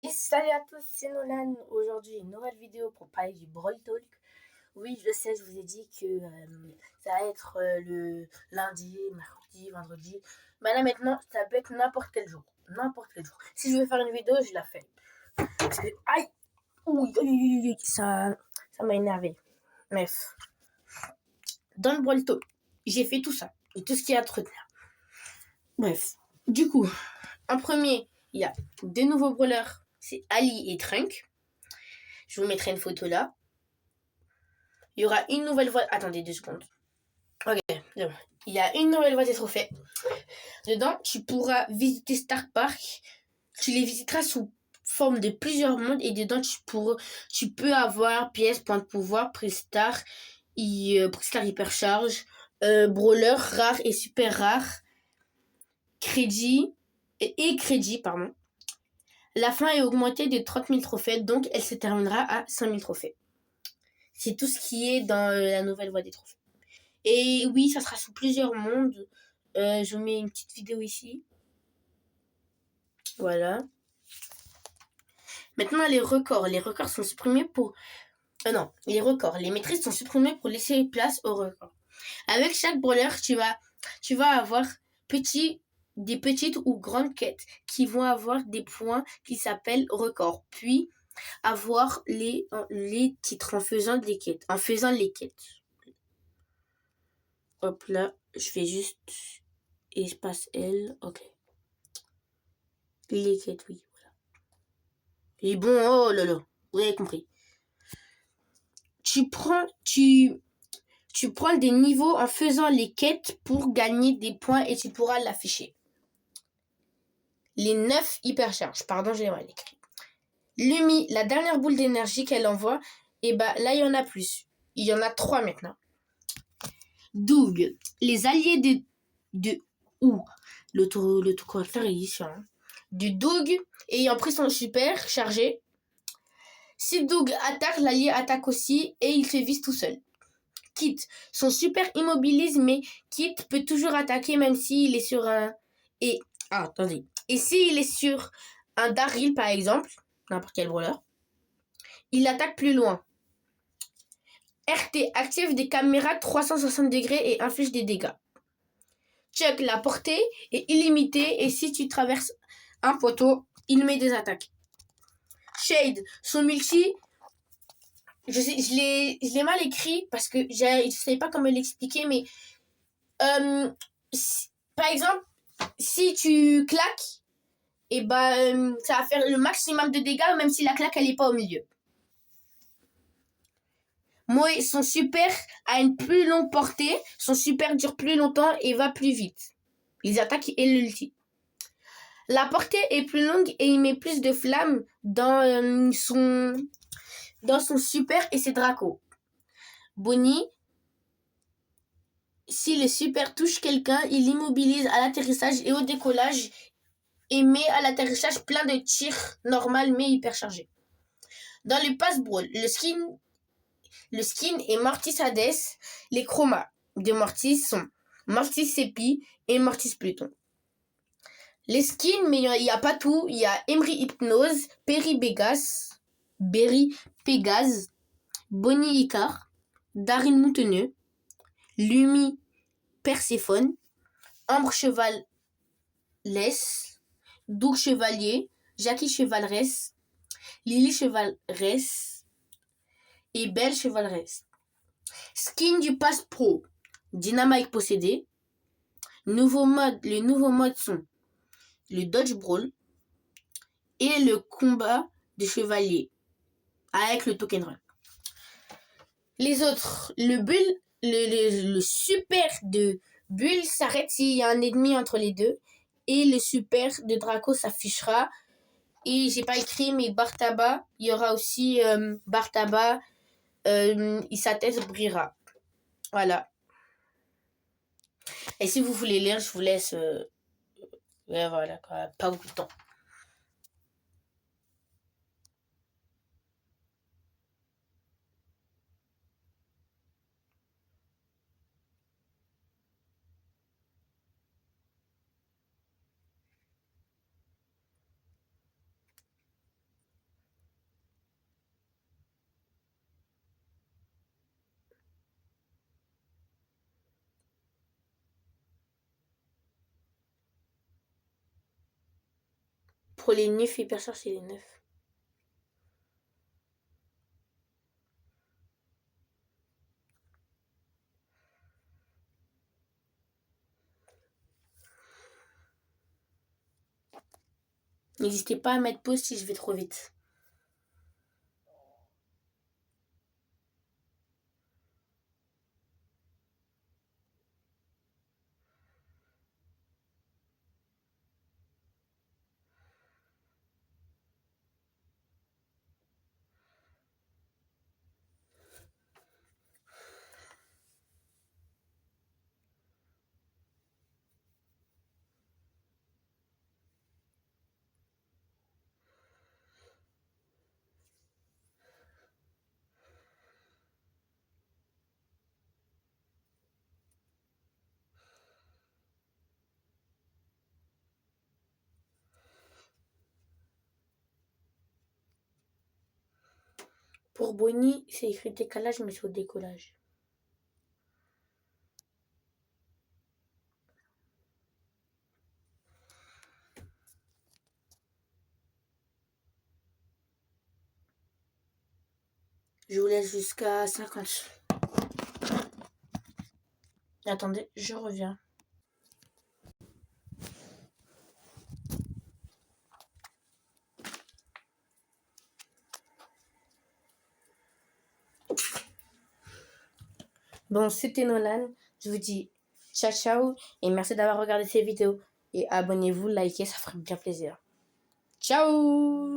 Et salut à tous, c'est Nolan. Aujourd'hui, une nouvelle vidéo pour parler du Brawl Talk. Oui, je sais, je vous ai dit que ça va être le lundi, mercredi, vendredi. Mais là maintenant, ça peut être n'importe quel jour. N'importe quel jour. Si je veux faire une vidéo, je la fais. Parce que, aïe, ça m'a énervé. Bref, dans le Brawl Talk, j'ai fait tout ça. Et tout ce qu'il y a à retenir. Bref, du coup, en premier, il y a deux nouveaux brawlers. C'est Ali et Trunk. Je vous mettrai une photo là. Il y aura une nouvelle voie. Attendez 2 secondes. Ok, c'est bon. Il y a une nouvelle voie des trophées. Dedans, tu pourras visiter Star Park. Tu les visiteras sous forme de plusieurs mondes et dedans, tu peux avoir pièces, points de pouvoir, Prestar, Prestar Hypercharge, Brawler, rare et super rare, crédit et crédit, pardon. La fin est augmentée de 30 000 trophées, donc elle se terminera à 5 000 trophées. C'est tout ce qui est dans la nouvelle voie des trophées. Et oui, ça sera sous plusieurs mondes. Je vous mets une petite vidéo ici. Voilà. Maintenant, les records. Les records sont supprimés pour... non, les records. Les maîtrises sont supprimées pour laisser place aux records. Avec chaque brawler, tu vas avoir des petites ou grandes quêtes qui vont avoir des points qui s'appellent records. Puis, avoir les titres en faisant les quêtes. Hop là, je fais juste espace L. Ok. Les quêtes, oui. Et bon, oh là là, vous avez compris. Tu prends des niveaux en faisant les quêtes pour gagner des points et tu pourras l'afficher. Les 9 hypercharges, pardon, j'ai mal écrit. Lumi, la dernière boule d'énergie qu'elle envoie, et bah là il y en a plus. Il y en a 3 maintenant. Doug, les alliés l'autocorrecteur est ici, hein. Du Doug ayant pris son super chargé. Si Doug attaque, l'allié attaque aussi et il se vise tout seul. Kit, son super immobilise, mais Kit peut toujours attaquer même s'il est sur un... attendez. Et s'il est sur un Daryl, par exemple, n'importe quel brawler, il attaque plus loin. RT active des caméras 360 degrés et inflige des dégâts. Chuck, la portée est illimitée et si tu traverses un poteau, il met des attaques. Shade, son multi... Je l'ai mal écrit parce que je ne savais pas comment l'expliquer, mais par exemple, si tu claques, et ça va faire le maximum de dégâts, même si la claque elle est pas au milieu. Moe, son super a une plus longue portée, son super dure plus longtemps et va plus vite. Les attaques et l'ulti. La portée est plus longue et il met plus de flammes dans son super et ses Draco. Bonnie, si le super touche quelqu'un, il l'immobilise à l'atterrissage et au décollage et met à l'atterrissage plein de tirs normal mais hyperchargés. Dans le pass brawl, le skin est Mortis Hades. Les chromas de Mortis sont Mortis Sepi et Mortis Pluton. Les skins, mais il n'y a pas tout. Il y a Emery Hypnose, Berry Pégase, Bonnie Icar, Daryl Mouteneux, Lumi Perséphone, Ambre Cheval Doug Chevalier, Jackie Chevalresse, Lily Chevalresse et Belle Chevalresse. Skin du Pass Pro, Dynamite possédé. Les nouveaux modes sont le Dodge Brawl et le combat de chevalier avec le token run. Les autres, le super de Bull s'arrête s'il y a un ennemi entre les deux et le super de Draco s'affichera. Et j'ai pas écrit, mais Bartaba, il y aura aussi Bartaba, sa tête brillera. Voilà. Et si vous voulez lire, je vous laisse. Ouais, voilà, quoi. Pas beaucoup de temps. Pour les 9, hyper cher, c'est les 9. N'hésitez pas à mettre pause si je vais trop vite. Pour Bonnie, c'est écrit décalage, mais c'est au décollage. Je vous laisse jusqu'à 50. Attendez, je reviens. Bon, c'était Nolan. Je vous dis ciao ciao et merci d'avoir regardé ces vidéos. Et abonnez-vous, likez, ça ferait bien plaisir. Ciao!